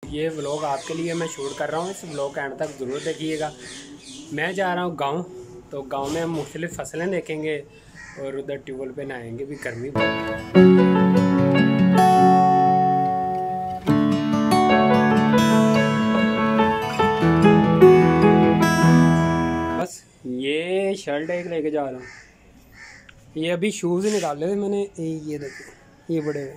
ये व्लॉग आपके लिए मैं शूट कर रहा हूँ, इस व्लॉग का एंड तक ज़रूर देखिएगा। मैं जा रहा हूँ गांव, तो गांव में हम मुख्तलिफ़ फसलें देखेंगे और उधर ट्यूबवेल पे नहाएंगे भी। गर्मी बस ये शर्ट एक लेके जा रहा हूँ। ये अभी शूज़ निकाले थे मैंने, ये देखो ये बड़े हुए,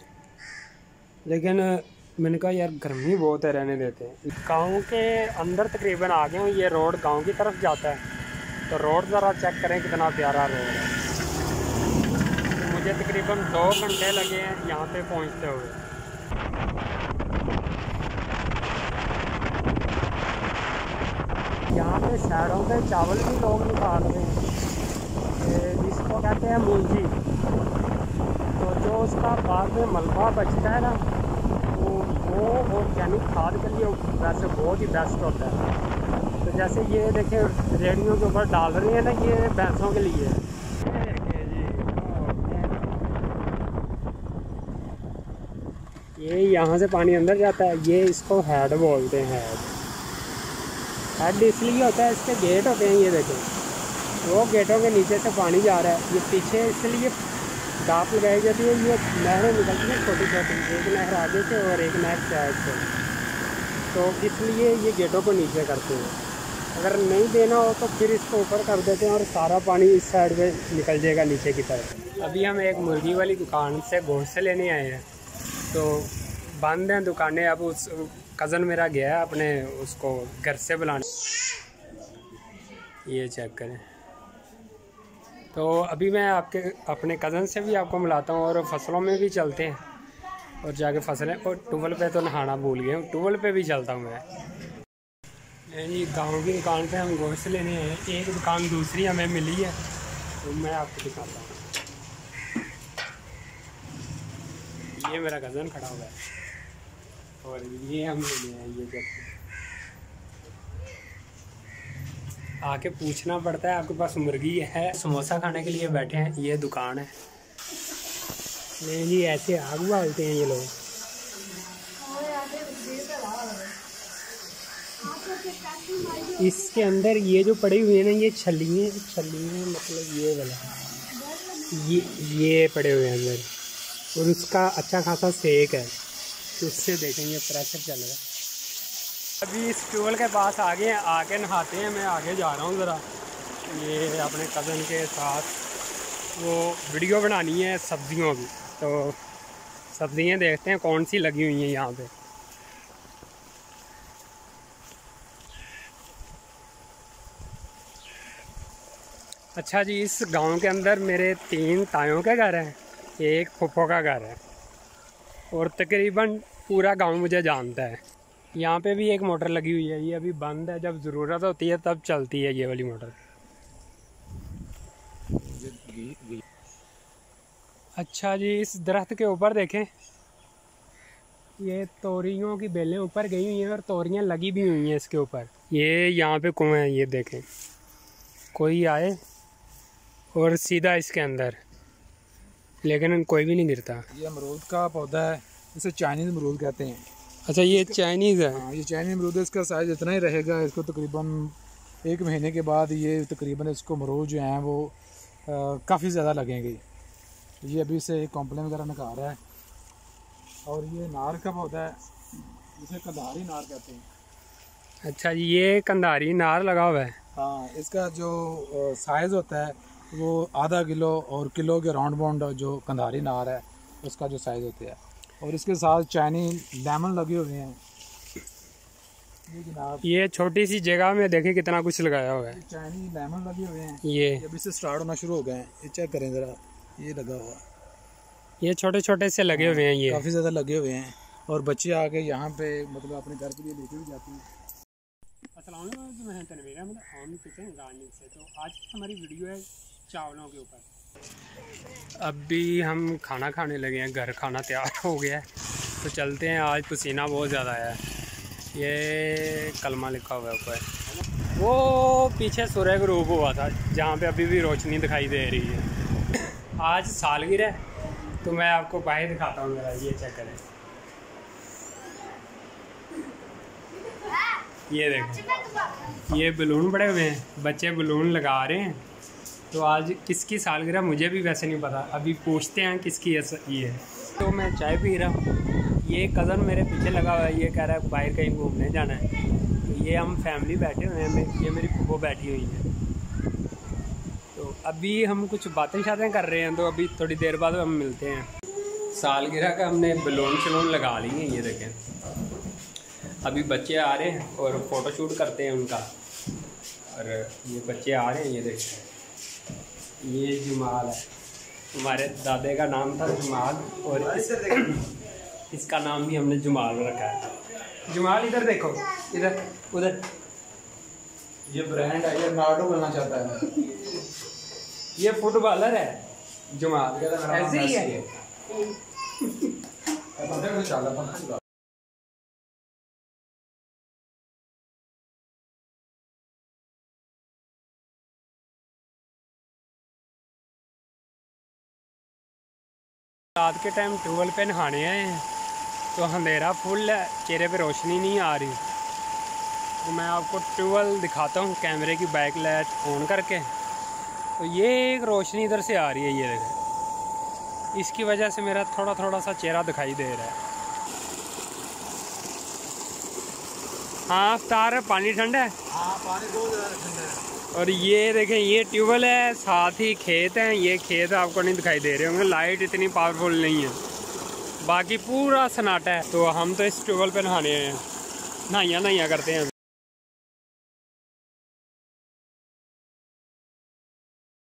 लेकिन मैंने कहा यार गर्मी बहुत है, रहने देते हैं। गांव के अंदर तकरीबन आ गए हूँ। ये रोड गांव की तरफ जाता है, तो रोड ज़रा चेक करें कितना प्यारा रोड है। तो मुझे तकरीबन 2 घंटे लगे हैं यहाँ पे पहुँचते हुए। यहाँ पे शहरों पे चावल भी लोग निकाल रहे हैं, जिसको कहते हैं मूंजी। तो जो उसका बाद में मलबा बचता है ना, वो ऑर्गेनिक खाद के लिए वैसे बहुत ही बेस्ट होता है। तो जैसे ये देखें रेडियो के ऊपर डाल रही है ना, ये भैंसों के लिए। ये यहाँ से पानी अंदर जाता है, ये इसको हेड बोलते हैं। हेड इसलिए होता है, इसके गेट होते हैं, ये देखें वो गेटों के नीचे से पानी जा रहा है। ये पीछे इसलिए दाप लगाई जाती है, ये नहरें निकलती हैं छोटी छोटी, एक नहर आगे से और एक नहर साइड से। तो इसलिए ये गेटों को नीचे करते हैं। अगर नहीं देना हो तो फिर इसको ऊपर कर देते हैं और सारा पानी इस साइड पे निकल जाएगा नीचे की तरफ। अभी हम एक मुर्गी वाली दुकान से गोश्त लेने आए हैं, तो बंद हैं दुकानें। अब उस कज़न मेरा गया है अपने उसको घर से बुलाने। ये चेक करें। तो अभी मैं अपने कज़न से भी आपको मिलाता हूँ और फसलों में भी चलते हैं और जाके फसलें। और ट्यूबवेल पे तो नहाना भूल गए हूँ, ट्यूबवेल पे भी चलता हूँ मैं। जी गांव की दुकान पे हम गोश्त लेने आए हैं। एक दुकान दूसरी हमें मिली है, तो मैं आपको दिखाता हूँ। ये मेरा कज़न खड़ा हुआ है और ये हम लेने आए। ये देखते आके पूछना पड़ता है आपके पास मुर्गी है। समोसा खाने के लिए बैठे हैं, ये दुकान है। नहीं जी ऐसे आग बालते हैं ये लोग। इसके अंदर ये जो पड़ी हुई है ना, ये छल्लियाँ मतलब ये वाला ये पड़े हुए हैं अंदर, और उसका अच्छा खासा सेक है, तो उससे देखेंगे प्रेशर चल रहा है। अभी इस ट्यूबवेल के पास आके नहाते हैं। मैं आगे जा रहा हूँ ज़रा, ये अपने कज़न के साथ वो वीडियो बनानी है सब्जियों की। तो सब्जियाँ देखते हैं कौन सी लगी हुई हैं यहाँ पे। अच्छा जी, इस गांव के अंदर मेरे 3 तायों के घर हैं, एक फुफ्फो का घर है, और तकरीबन पूरा गांव मुझे जानता है। यहाँ पे भी एक मोटर लगी हुई है, ये अभी बंद है, जब ज़रूरत होती है तब चलती है ये वाली मोटर। अच्छा जी, इस दरख्त के ऊपर देखें, ये तोरियों की बेलें ऊपर गई हुई हैं और तोरियां लगी भी हुई हैं इसके ऊपर। ये यहाँ पे कुएं हैं, ये देखें, कोई आए और सीधा इसके अंदर, लेकिन कोई भी नहीं गिरता। ये अमरूद का पौधा है, इसे चाइनीज़ अमरूद कहते हैं। अच्छा ये चाइनीज़ है? हाँ, ये चाइनीज़ अमरूद है। इसका साइज़ इतना ही रहेगा। इसको तकरीबन 1 महीने के बाद ये तकरीबन इसको अमरूद जो हैं वो काफ़ी ज़्यादा लगेंगे। ये अभी से कॉम्प्लेन वगैरह निकाल रहा है। और ये नार का पौधा है, इसे कंधारी नार कहते हैं। अच्छा जी, ये कंधारी नार लगा हुआ है। हाँ, इसका जो साइज़ होता है वो आधा किलो और किलो के राउंड बाउंड जो कंधारी नार है उसका जो साइज़ होता है। और इसके साथ चाइनीज लेमन लगे हुए हैं। ये छोटी सी जगह में देखें कितना कुछ लगाया हुआ है। चाइनीज लेमन लगे हुए हैं, ये अभी से स्टार्ट होना शुरू हो गए हैं। ये चेक करें ज़रा, ये लगा हुआ, ये छोटे छोटे से लगे हुए हैं, ये काफ़ी ज़्यादा लगे हुए हैं। और बच्चे आके यहाँ पे मतलब अपने घर के लिए लेके भी जाते हैं। अस्सलाम वालेकुम, मैं तनवीर अहमद, हम किचन गार्डनिंग से। तो आज की हमारी वीडियो है चावलों के ऊपर। अभी हम खाना खाने लगे हैं, घर खाना तैयार हो गया है, तो चलते हैं। आज पसीना बहुत ज़्यादा आया है। ये कलमा लिखा हुआ है ऊपर, वो पीछे सूर्य ग्रूप हुआ था जहाँ पे अभी भी रोशनी दिखाई दे रही है। आज सालगिरह है, तो मैं आपको बाहर दिखाता हूँ मेरा। ये चेक करें, ये देखो, ये बलून पड़े हुए हैं, बच्चे बलून लगा रहे हैं। तो आज किसकी सालगिरह मुझे भी वैसे नहीं पता, अभी पूछते हैं किसकी ये है। तो मैं चाय पी रहा हूँ, ये कज़न मेरे पीछे लगा हुआ है, ये कह रहा है बाहर कहीं घूमने जाना है। तो ये हम फैमिली बैठे हुए हैं, ये मेरी फूफो बैठी हुई है। तो अभी हम कुछ बातें शातें कर रहे हैं, तो अभी थोड़ी देर बाद हम मिलते हैं। सालगिरह का हमने बलून शलून लगा ली हैं, ये देखें। अभी बच्चे आ रहे हैं और फ़ोटो शूट करते हैं उनका। और ये बच्चे आ रहे हैं, ये देखें, ये जमाल है, हमारे दादे का नाम था जमाल, और इसका नाम भी हमने जमाल रखा है। जमाल इधर देखो, इधर उधर, ये ब्रांड है, ये रोनाल्डो बनना चाहता है। ये फुटबॉलर है जमाल, ऐसे ही है। रात के टाइम ट्यूबवेल पे नहाने आए हैं, तो अंधेरा फुल है, चेहरे पे रोशनी नहीं आ रही। तो मैं आपको ट्यूबवेल दिखाता हूँ कैमरे की बैक लाइट ऑन करके। तो ये एक रोशनी इधर से आ रही है, ये देखें, इसकी वजह से मेरा थोड़ा थोड़ा सा चेहरा दिखाई दे रहा है। हाँ अफ्तार है, पानी ठंडा है। हाँ पानी बहुत ज़्यादा ठंडा है। और ये देखें, ये ट्यूबवेल है, साथ ही खेत हैं। ये खेत आपको नहीं दिखाई दे रहे होंगे, लाइट इतनी पावरफुल नहीं है, बाकी पूरा सन्नाटा है। तो हम तो इस ट्यूबवेल पे नहाने हैं, नहाइया करते हैं।